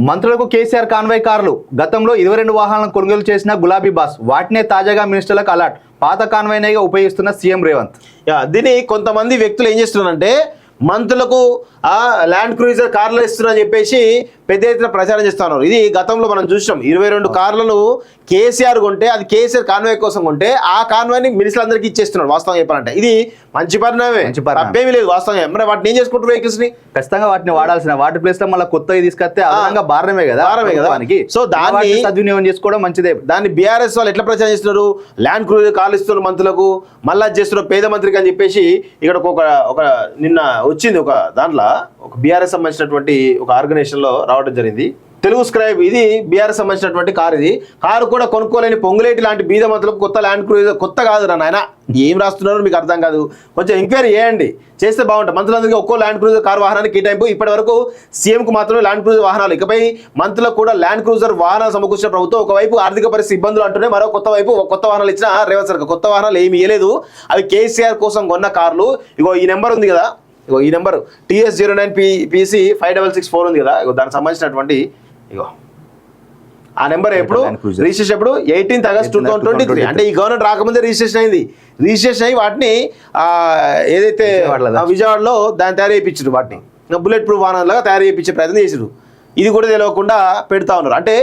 మంత్రులకు కేసీఆర్ కాన్వాయ్ కార్లు. గతంలో 22 వాహనాలను కొనుగోలు చేసిన గులాబీ బాస్. వాటినే తాజాగా మినిస్టర్లకు అలర్ట్. పాత కాన్వాయ్గా ఉపయోగిస్తున్న సీఎం రేవంత్. దీన్ని కొంతమంది వ్యక్తులు ఏం చేస్తున్నారంటే మంత్రులకు ల్యాండ్ క్రూజర్ కార్లు ఇస్తున్నారని చెప్పేసి పెద్ద ఎత్తున ప్రచారం చేస్తా ఉన్నారు. ఇది గతంలో మనం చూసినాం. 22 కార్లను కేసీఆర్ కొంటే అది కేసీఆర్ కాన్వాయ్ కోసం కొంటే ఆ కాన్వాయ్ని మినిస్టర్లందరికీ ఇచ్చేస్తున్నాడు. వాస్తవం చెప్పాలంటే ఇది మంచి పరిణామే, తప్పేమీ లేదు. వాస్తవంగా మరి వాటిని ఏం చేసుకుంటారు వెహికల్స్ ని? ఖచ్చితంగా వాటిని వాడాల్సిన, వాటి ప్లేస్ లో మళ్ళీ కొత్తగా తీసుకొస్తే భారమే కదా. సో దాన్ని సద్వినియోగం చేసుకోవడం మంచిదే. దాన్ని బీఆర్ఎస్ వాళ్ళు ఎట్లా ప్రచారం చేస్తున్నారు? ల్యాండ్ క్రూజర్ కార్లు ఇస్తున్నారు మంత్రులకు, మళ్ళా చేస్తున్నారు పేద మంత్రికి అని చెప్పేసి. ఇక్కడ ఒక నిన్న వచ్చింది ఒక దాంట్లో ఒక బీఆర్ఎస్ సంబంధించినటువంటి ఒక ఆర్గనైజేషన్ లో రావడం జరిగింది. తెలుగు స్క్రైబ్, ఇది బీఆర్ఎస్ సంబంధించినటువంటి కారు. ఇది కారు కూడా కొనుక్కోలేని పొంగులేటి లాంటి బీద మంత్రులకు కొత్త ల్యాండ్ క్రూజర్. కొత్త కాదు రా నాయన, ఏం రాస్తున్నారో మీకు అర్థం కాదు. కొంచెం ఎంక్వైరీ చేయండి, చేస్తే బాగుంటుంది. మంత్రులందరికీ ఒక్కో ల్యాండ్ క్రూజర్ కారు వాహనానికి కేటాయింపు. ఇప్పటి వరకు సీఎంకు మాత్రమే ల్యాండ్ క్రూజర్ వాహనాలు, ఇకపై మంత్రులకు కూడా ల్యాండ్ క్రూజర్ వాహనాలు సమకూర్చిన ప్రభుత్వం. ఒకవైపు ఆర్థిక పరిస్థితి ఇబ్బందులు అంటూనే మరో కొత్త వాహనాలు ఇచ్చిన రేవంత్ సర్కార్. కొత్త వాహనాలు ఏమి ఇవ్వలేదు, అవి కేసీఆర్ కోసం కొన్న కార్లు. ఇగో ఈ నెంబర్ ఉంది కదా, ఇగో ఈ నెంబర్ TS09PC 5664 ఉంది కదా, ఇగో దానికి సంబంధించినటువంటి ఇగో ఆ నెంబర్. ఎప్పుడు రిజిస్ట్రేషన్? ఎప్పుడు? 18th August 2023. అంటే ఈ గవర్నమెంట్ రాకముందే రిజిస్ట్రేషన్ అయింది. రిజిస్ట్రేషన్ అయ్యి వాటిని ఏదైతే విజయవాడలో దాన్ని తయారు చేయించారు. వాటిని బుల్లెట్ ప్రూఫ్ వాహనాలుగా తయారు చేయించే ప్రయత్నం చేసారు. ఇది కూడా తెలియకుండా పెడతా ఉన్నారు. అంటే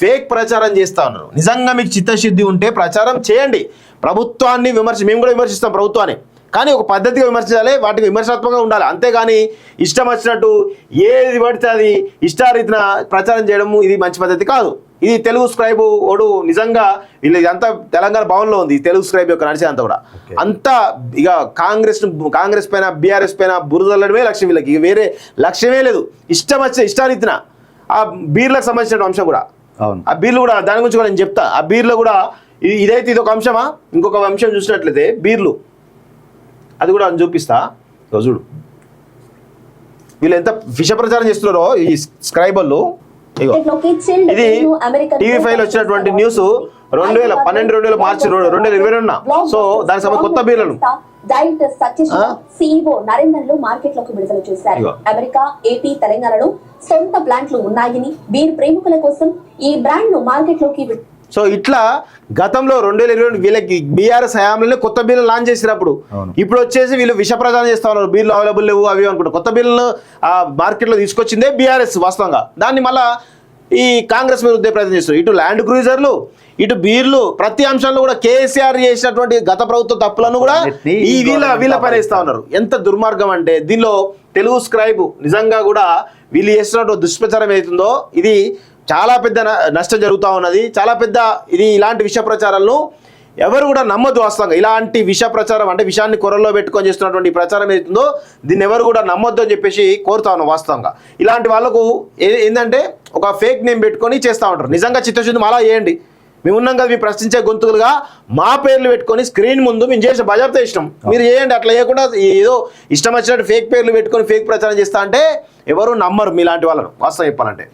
ఫేక్ ప్రచారం చేస్తూ ఉన్నారు. నిజంగా మీకు చిత్తశుద్ధి ఉంటే ప్రచారం చేయండి. ప్రభుత్వాన్ని మేము కూడా విమర్శిస్తాం ప్రభుత్వాన్ని, కానీ ఒక పద్ధతిగా విమర్శించాలి, వాటికి విమర్శనాత్మకంగా ఉండాలి. అంతేగాని ఇష్టం వచ్చినట్టు ఏది పడితే అది ఇష్టారీతిన ప్రచారం చేయడం ఇది మంచి పద్ధతి కాదు. ఇది తెలుగు స్క్రైబ్ ఓడు నిజంగా వీళ్ళు ఇదంతా తెలంగాణ భవన్లో ఉంది. తెలుగు స్క్రైబ్ యొక్క నడిచేదంతా కూడా అంతా ఇక కాంగ్రెస్ పైన బీఆర్ఎస్ పైన బురదల్లడమే లక్ష్యం. వీళ్ళకి వేరే లక్ష్యమే లేదు. ఇష్టం వచ్చే ఇష్టారీతిన ఆ బీర్లకు సంబంధించిన అంశం కూడా, ఆ బీర్లు కూడా దాని గురించి కూడా నేను చెప్తా. ఆ బీర్లో కూడా ఇదైతే ఇదొక అంశమా, ఇంకొక అంశం చూసినట్లయితే బీర్లు, అది కూడా అని చూపిస్తా. చూడు వీళ్ళు ఎంత విష ప్రచారం చేస్తున్నారో ఈ స్క్రైబర్లు. ఇది TV5 లో వచ్చినటువంటి న్యూస్ 2012 మార్చి 2022. సో దానికి సంబంధించి కొత్త బీర్లను డైరెక్టర్ సత్యశివ CEO నరేందర్లు మార్కెట్ లోకి విడుదల చేశారు. అమెరికా, AP, తెలంగాణలో సొంత ప్లాంట్లు ఉన్నాయని, బీర్ ప్రేమికుల కోసం ఈ బ్రాండ్ ను మార్కెట్ లోకి. సో ఇట్లా గతంలో 2022 వీళ్ళకి బీఆర్ఎస్ హయాంలోనే కొత్త బిల్లు లాంచ్ చేసినప్పుడు, ఇప్పుడు వచ్చేసి వీళ్ళు విష ప్రచారం చేస్తా ఉన్నారు. బీర్లు అవైలబుల్ లేవు అవి అనుకుంటారు. కొత్త బిల్లును మార్కెట్లో తీసుకొచ్చిందే బీఆర్ఎస్ వాస్తవంగా. దాన్ని మళ్ళా ఈ కాంగ్రెస్ మీద ఉద్దే ప్రయత్నం చేస్తారు. ఇటు ల్యాండ్ క్రూజర్లు, ఇటు బీర్లు, ప్రతి అంశాల్లో కూడా కేసీఆర్ చేసినటువంటి గత ప్రభుత్వ తప్పులను కూడా ఈ వీళ్ళ పైన ఇస్తా ఉన్నారు. ఎంత దుర్మార్గం అంటే దీనిలో తెలుగు స్క్రైబ్ నిజంగా కూడా వీళ్ళు చేస్తున్నటువంటి దుష్ప్రచారం ఏదైతుందో ఇది చాలా పెద్ద నష్టం జరుగుతూ ఉన్నది. చాలా పెద్ద ఇది. ఇలాంటి విష ప్రచారాలను ఎవరు కూడా నమ్మద్దు వాస్తవంగా. ఇలాంటి విష ప్రచారం అంటే విషయాన్ని కొరల్లో పెట్టుకొని చేస్తున్నటువంటి ప్రచారం ఏదైతుందో దీన్ని ఎవరు కూడా నమ్మొద్దు అని చెప్పేసి కోరుతా ఉన్నాం వాస్తవంగా. ఇలాంటి వాళ్ళకు ఏంటంటే ఒక ఫేక్ నేమ్ పెట్టుకొని చేస్తూ ఉంటారు. నిజంగా చిత్తశుద్ధి అలా చేయండి. మేము ఉన్నాం కదా, మేము ప్రశ్నించే గొంతులుగా మా పేర్లు పెట్టుకొని స్క్రీన్ ముందు మేము చేసిన బజార్తో ఇష్టం మీరు చేయండి. అట్లా చేయకుండా ఏదో ఇష్టం వచ్చినట్టు ఫేక్ పేర్లు పెట్టుకొని ఫేక్ ప్రచారం చేస్తా అంటే ఎవరు నమ్మరు మీలాంటి వాళ్ళను వాస్తవం చెప్పాలంటే.